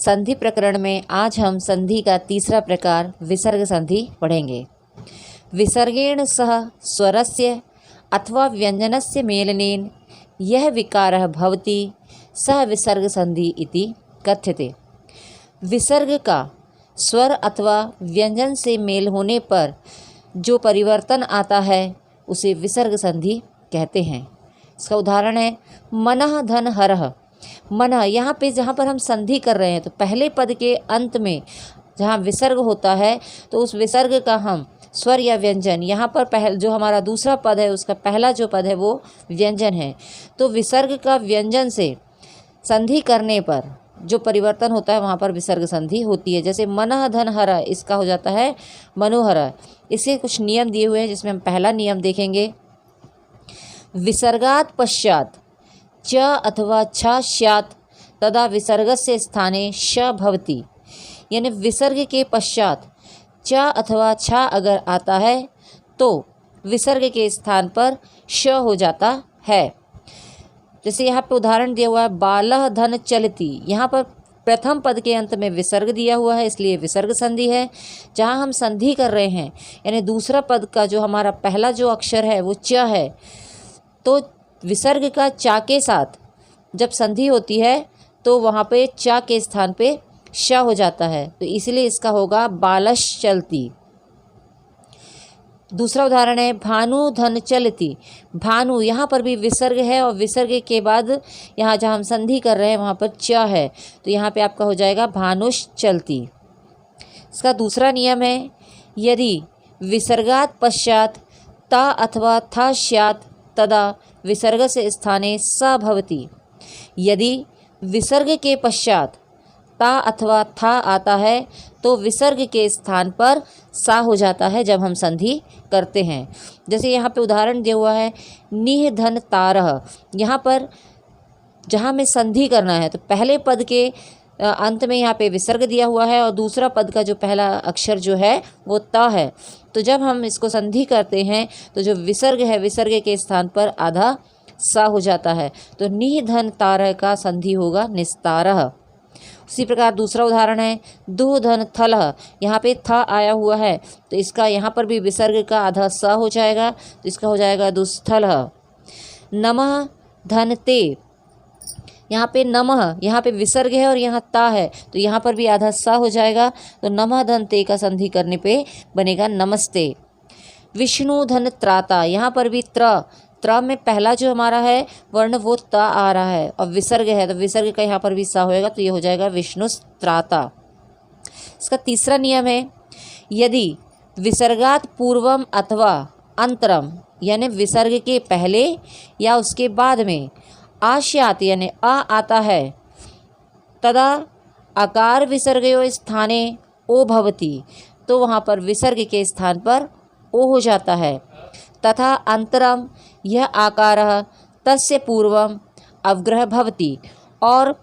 संधि प्रकरण में आज हम संधि का तीसरा प्रकार विसर्ग संधि पढ़ेंगे। विसर्गेण सह स्वरस्य अथवा व्यंजनस्य मेलनेन यह विकारः भवति सह विसर्ग संधि इति कथ्यते। विसर्ग का स्वर अथवा व्यंजन से मेल होने पर जो परिवर्तन आता है उसे विसर्ग संधि कहते हैं। इसका उदाहरण है मनः धन हरः। मनः यहाँ पे जहाँ पर हम संधि कर रहे हैं तो पहले पद के अंत में जहाँ विसर्ग होता है तो उस विसर्ग का हम स्वर या व्यंजन, यहाँ पर जो हमारा दूसरा पद है उसका पहला जो पद है वो व्यंजन है, तो विसर्ग का व्यंजन से संधि करने पर जो परिवर्तन होता है वहाँ पर विसर्ग संधि होती है। जैसे मनः धन हर, इसका हो जाता है मनोहर। इसके कुछ नियम दिए हुए हैं जिसमें हम पहला नियम देखेंगे। विसर्गात् पश्चात च अथवा छ स्यात् तदा विसर्गस्य स्थाने श भवति। यानी विसर्ग के पश्चात च अथवा छ अगर आता है तो विसर्ग के स्थान पर श हो जाता है। जैसे यहाँ पे उदाहरण दिया हुआ है बालः धन चलति। यहाँ पर प्रथम पद के अंत में विसर्ग दिया हुआ है इसलिए विसर्ग संधि है। जहाँ हम संधि कर रहे हैं यानी दूसरा पद का जो हमारा पहला जो अक्षर है वो च है, तो विसर्ग का चा के साथ जब संधि होती है तो वहाँ पे चा के स्थान पे श हो जाता है, तो इसलिए इसका होगा बालश चलती। दूसरा उदाहरण है भानु धन चलती। भानु, यहाँ पर भी विसर्ग है और विसर्ग के बाद यहाँ जहाँ हम संधि कर रहे हैं वहाँ पर च है, तो यहाँ पे आपका हो जाएगा भानुष चलती। इसका दूसरा नियम है यदि विसर्गात् पश्चात ता अथवा था स्यात् तदा विसर्ग से स्थाने स भवति। यदि विसर्ग के पश्चात ता अथवा था आता है तो विसर्ग के स्थान पर सा हो जाता है जब हम संधि करते हैं। जैसे यहाँ पे उदाहरण दिया हुआ है निह धन तारह। यहाँ पर जहाँ में संधि करना है तो पहले पद के अंत में यहाँ पे विसर्ग दिया हुआ है और दूसरा पद का जो पहला अक्षर जो है वो ता है, तो जब हम इसको संधि करते हैं तो जो विसर्ग है विसर्ग के स्थान पर आधा सा हो जाता है, तो निह धन तारह का संधि होगा निस्तारह। उसी प्रकार दूसरा उदाहरण है दुह धन थलह। यहाँ पे था आया हुआ है तो इसका यहाँ पर भी विसर्ग का आधा सा हो जाएगा, तो इसका हो जाएगा दुस्थलह। नमः धन ते। यहाँ पे नमः, यहाँ पे विसर्ग है और यहाँ ता है तो यहाँ पर भी आधा सा हो जाएगा, तो नमः धन ते का संधि करने पे बनेगा नमस्ते। विष्णु धन त्राता। यहाँ पर भी त्र में पहला जो हमारा है वर्ण वो त आ रहा है और विसर्ग है तो विसर्ग का यहाँ पर भी सा होएगा, तो ये हो जाएगा विष्णु त्राता। इसका तीसरा नियम है यदि विसर्गात् पूर्वम अथवा अंतरम, यानी विसर्ग के पहले या उसके बाद में आश्यात यानी आ आता है, तदा आकार विसर्गयो स्थाने ओ भवति, तो वहाँ पर विसर्ग के स्थान पर ओ हो जाता है। तथा अंतरम यह आकारः तस्य पूर्वम अवग्रह भवति, और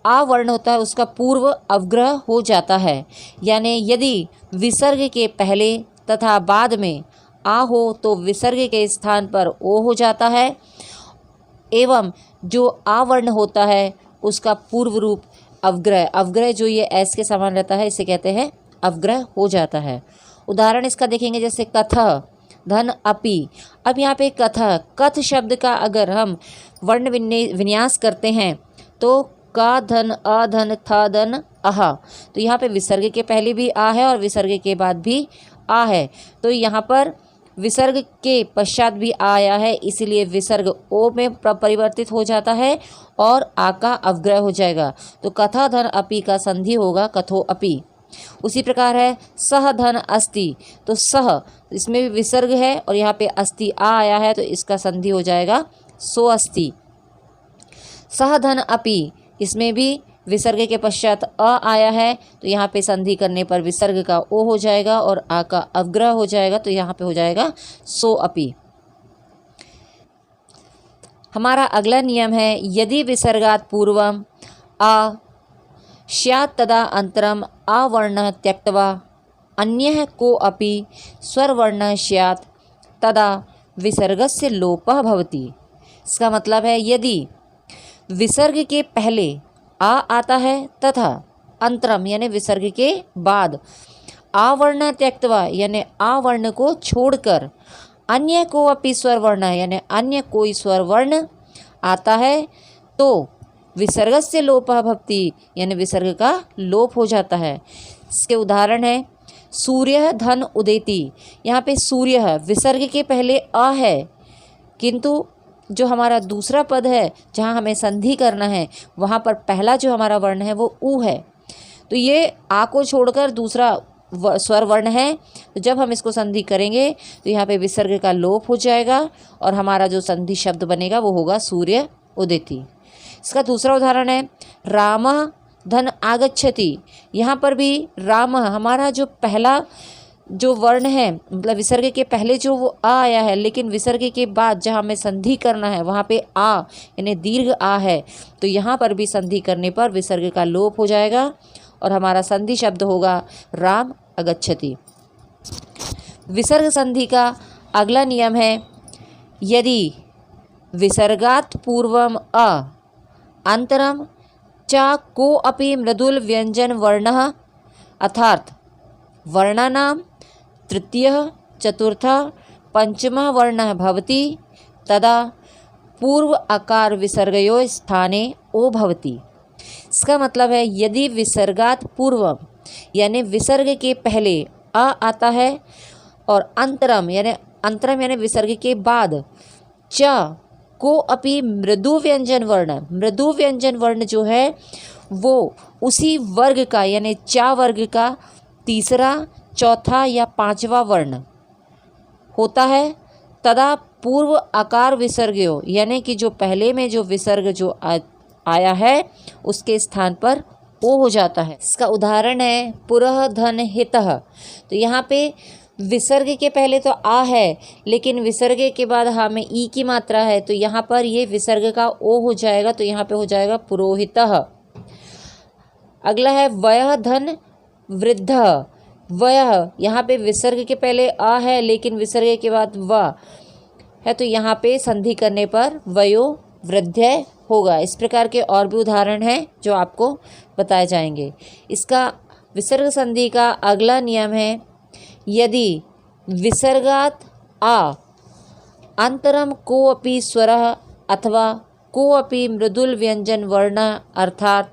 आ वर्ण होता है उसका पूर्व अवग्रह हो जाता है। यानी यदि विसर्ग के पहले तथा बाद में आ हो तो विसर्ग के स्थान पर ओ हो जाता है, एवं जो आ वर्ण होता है उसका पूर्व रूप अवग्रह जो ये एस के समान रहता है इसे कहते हैं अवग्रह हो जाता है। उदाहरण इसका देखेंगे जैसे कथः धन अपि। अब यहाँ पे कथ शब्द का अगर हम वर्ण विन्यास करते हैं तो का धन अ धन थ धन अह, तो यहाँ पे विसर्ग के पहले भी आ है और विसर्ग के बाद भी आ है, तो यहाँ पर विसर्ग के पश्चात भी आ आया है इसलिए विसर्ग ओ में परिवर्तित हो जाता है और आ का अवग्रह हो जाएगा, तो कथा धन अपि का संधि होगा कथो अपि। उसी प्रकार है सह धन अस्ति, तो सह इसमें भी विसर्ग है और यहाँ पे अस्ति आ आया है तो इसका संधि हो जाएगा सो अस्ति। सह धन अपि, इसमें भी विसर्ग के पश्चात अ आया है तो यहाँ पे संधि करने पर विसर्ग का ओ हो जाएगा और आ का अवग्रह हो जाएगा, तो यहाँ पे हो जाएगा सो अपि। हमारा अगला नियम है यदि विसर्गात् पूर्वम आ स्यात् तदा अंतरम आवर्ण त्यक्त्वा अन्यः को अपि स्वरवर्ण स्यात् तदा विसर्गस्य लोपः भवति। इसका मतलब है यदि विसर्ग के पहले आ आता है तथा अंतरम यानी विसर्ग के बाद आवर्ण त्यक्तवा यानी आ वर्ण को छोड़कर अन्य को अपि स्वर वर्ण यानी अन्य कोई स्वर वर्ण आता है तो विसर्ग से लोप भवति यानी विसर्ग का लोप हो जाता है। इसके उदाहरण है सूर्य धन उदेति। यहाँ पे सूर्य विसर्ग के पहले अ है, किंतु जो हमारा दूसरा पद है जहाँ हमें संधि करना है वहाँ पर पहला जो हमारा वर्ण है वो ऊ है, तो ये आ को छोड़कर दूसरा स्वर वर्ण है। तो जब हम इसको संधि करेंगे तो यहाँ पे विसर्ग का लोप हो जाएगा और हमारा जो संधि शब्द बनेगा वो होगा सूर्य उदिति। इसका दूसरा उदाहरण है राम धन आगच्छति। यहाँ पर भी राम हमारा जो पहला जो वर्ण है मतलब विसर्ग के पहले जो वो आ आया है, लेकिन विसर्ग के बाद जहाँ हमें संधि करना है वहाँ पे आ यानी दीर्घ आ है, तो यहाँ पर भी संधि करने पर विसर्ग का लोप हो जाएगा और हमारा संधि शब्द होगा राम अगच्छति। विसर्ग संधि का अगला नियम है यदि विसर्गात् पूर्वम अ अंतरम च को अपि मृदुल व्यंजन वर्णः अर्थात वर्णानां तृतीयः चतुर्थः पंचमः वर्णः भवति तदा पूर्व आकार विसर्गयोः स्थाने ओ भवति। इसका मतलब है यदि विसर्गात् पूर्वम यानी विसर्ग के पहले अ आता है और अंतरम यानी विसर्ग के बाद च को अपि मृदु व्यंजन वर्ण जो है वो उसी वर्ग का यानी चा वर्ग का तीसरा चौथा या पांचवा वर्ण होता है, तदा पूर्व आकार विसर्गयो यानी कि जो पहले में जो विसर्ग जो आया है उसके स्थान पर ओ हो जाता है। इसका उदाहरण है पुरः धन हितः। तो यहाँ पे विसर्ग के पहले तो आ है, लेकिन विसर्ग के बाद हमें ई की मात्रा है, तो यहाँ पर ये विसर्ग का ओ हो जाएगा, तो यहाँ पे हो जाएगा पुरोहितः। अगला है वयः धन वृद्धः। वयः यहाँ पे विसर्ग के पहले आ है, लेकिन विसर्ग के बाद व है, तो यहाँ पे संधि करने पर वयो वृद्धय होगा। इस प्रकार के और भी उदाहरण हैं जो आपको बताए जाएंगे। इसका विसर्ग संधि का अगला नियम है यदि विसर्गात् आ अंतरम कोऽपि स्वरः अथवा कोऽपि मृदुल व्यंजन वर्ण अर्थात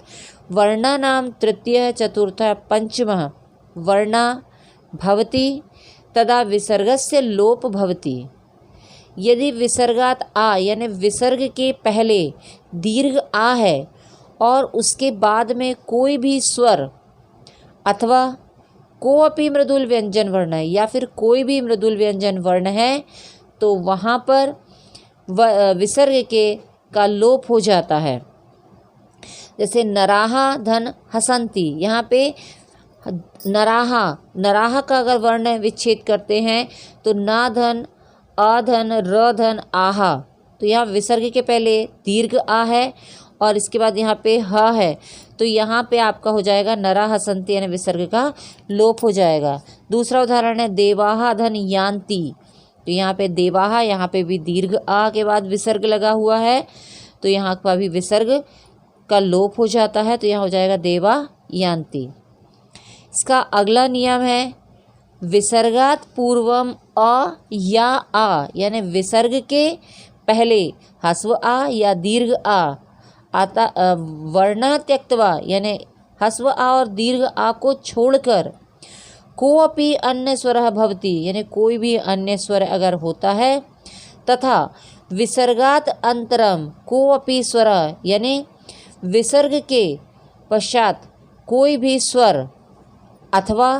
वर्णानां तृतीयः चतुर्थः पंचमः वर्णा भवति तदा विसर्गस्य लोप भवति। यदि विसर्गात् आ यानी विसर्ग के पहले दीर्घ आ है और उसके बाद में कोई भी स्वर अथवा कोऽपि मृदुल व्यंजन वर्ण है या फिर कोई भी मृदुल व्यंजन वर्ण है, तो वहाँ पर विसर्ग के का लोप हो जाता है। जैसे नराहा धन हसंती, यहाँ पे नराहा का अगर वर्ण विच्छेद करते हैं तो ना धन अधन र धन आहा, तो यहाँ विसर्ग के पहले दीर्घ आ है और इसके बाद यहाँ पे ह है, तो यहाँ पे आपका हो जाएगा नरा हसंती यानी विसर्ग का लोप हो जाएगा। दूसरा उदाहरण है देवाहा धन यान्ति। तो यहाँ पे देवाहा, यहाँ पे भी दीर्घ आ के बाद विसर्ग लगा हुआ है, तो यहाँ पर भी विसर्ग का लोप हो जाता है, तो यहाँ हो जाएगा देवा यान्ति। इसका अगला नियम है विसर्गात् पूर्वम अ या आ यानी विसर्ग के पहले ह्रस्व आ या दीर्घ आ आता वर्ण त्यक्तवा यानी ह्रस्व आ और दीर्घ आ को छोड़कर कोऽपि अन्य स्वरः भवति यानी कोई भी अन्य स्वर अगर होता है, तथा विसर्गात् अंतरम कोऽपि स्वरः यानी विसर्ग के पश्चात कोई भी स्वर अथवा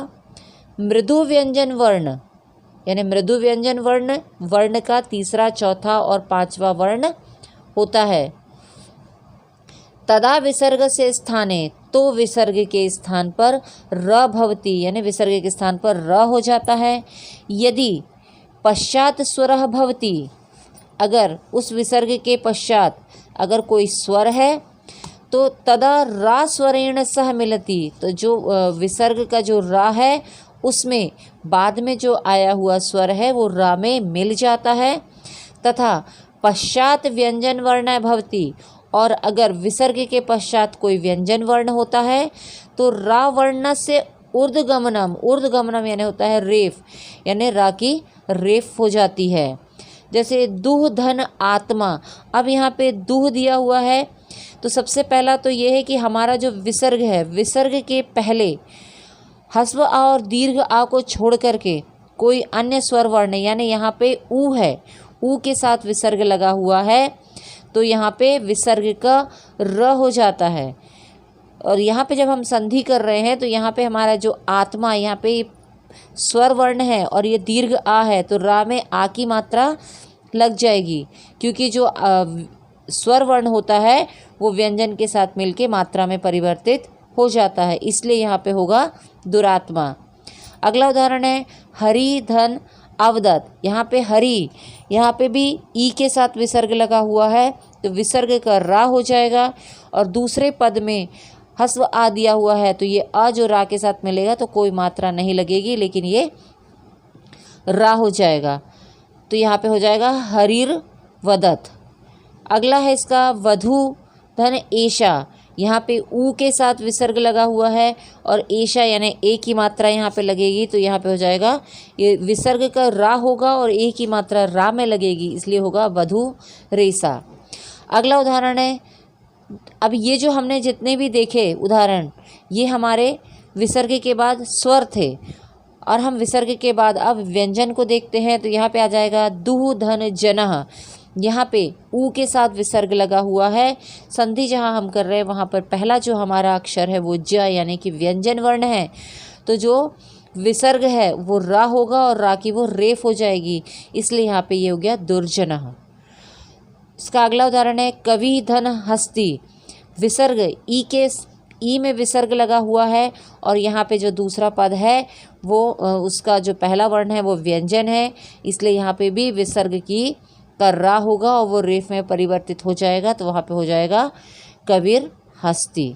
मृदु व्यंजन वर्ण यानी मृदु व्यंजन वर्ण का तीसरा चौथा और पांचवा वर्ण होता है, तदा विसर्ग से स्थाने तो विसर्ग के स्थान पर र भवति यानी विसर्ग के स्थान पर र हो जाता है। यदि पश्चात स्वरः भवति, अगर उस विसर्ग के पश्चात अगर कोई स्वर है तो तदा रा स्वरेण सह मिलति, तो जो विसर्ग का जो रा है उसमें बाद में जो आया हुआ स्वर है वो रा में मिल जाता है, तथा पश्चात व्यंजन वर्ण भवति और अगर विसर्ग के पश्चात कोई व्यंजन वर्ण होता है तो रा वर्ण से ऊर्ध्वगमनम, ऊर्ध्वगमनम यानी होता है रेफ, यानी रा की रेफ हो जाती है। जैसे दुह धन आत्मा, अब यहाँ पे दुह दिया हुआ है तो सबसे पहला तो ये है कि हमारा जो विसर्ग है, विसर्ग के पहले ह्रस्व आ और दीर्घ आ को छोड़ करके कोई अन्य स्वर वर्ण, यानी यहाँ पे ऊ है, ऊ के साथ विसर्ग लगा हुआ है तो यहाँ पे विसर्ग का र हो जाता है। और यहाँ पे जब हम संधि कर रहे हैं तो यहाँ पे हमारा जो आत्मा, यहाँ पे स्वर वर्ण है और ये दीर्घ आ है तो रा में आ की मात्रा लग जाएगी, क्योंकि जो स्वर वर्ण होता है वो व्यंजन के साथ मिलके मात्रा में परिवर्तित हो जाता है, इसलिए यहाँ पे होगा दुरात्मा। अगला उदाहरण है हरि धन अवदत। यहाँ पे हरि, यहाँ पे भी ई के साथ विसर्ग लगा हुआ है तो विसर्ग का रा हो जाएगा, और दूसरे पद में ह्रस्व आ दिया हुआ है तो ये अ जो रा के साथ मिलेगा तो कोई मात्रा नहीं लगेगी, लेकिन ये रा हो जाएगा, तो यहाँ पे हो जाएगा हरिर वदत। अगला है इसका वधु धन एषा। यहाँ पे ऊ के साथ विसर्ग लगा हुआ है और एषा यानी ए की मात्रा यहाँ पे लगेगी, तो यहाँ पे हो जाएगा ये विसर्ग का रा होगा और ए की मात्रा रा में लगेगी, इसलिए होगा वधु रेसा। अगला उदाहरण है, अब ये जो हमने जितने भी देखे उदाहरण, ये हमारे विसर्ग के बाद स्वर थे, और हम विसर्ग के बाद अब व्यंजन को देखते हैं। तो यहाँ पे आ जाएगा दुह धन जनः। यहाँ पे ऊ के साथ विसर्ग लगा हुआ है, संधि जहाँ हम कर रहे हैं वहाँ पर पहला जो हमारा अक्षर है वो ज यानी कि व्यंजन वर्ण है, तो जो विसर्ग है वो रा होगा और रा की वो रेफ हो जाएगी, इसलिए यहाँ पे ये हो गया दुर्जनः। इसका अगला उदाहरण है कवि धन हस्ती। विसर्ग ई में विसर्ग लगा हुआ है और यहाँ पे जो दूसरा पद है वो उसका जो पहला वर्ण है वो व्यंजन है, इसलिए यहाँ पे भी विसर्ग की का रा होगा और वो रेफ में परिवर्तित हो जाएगा, तो वहाँ पे हो जाएगा कबीर हस्ती।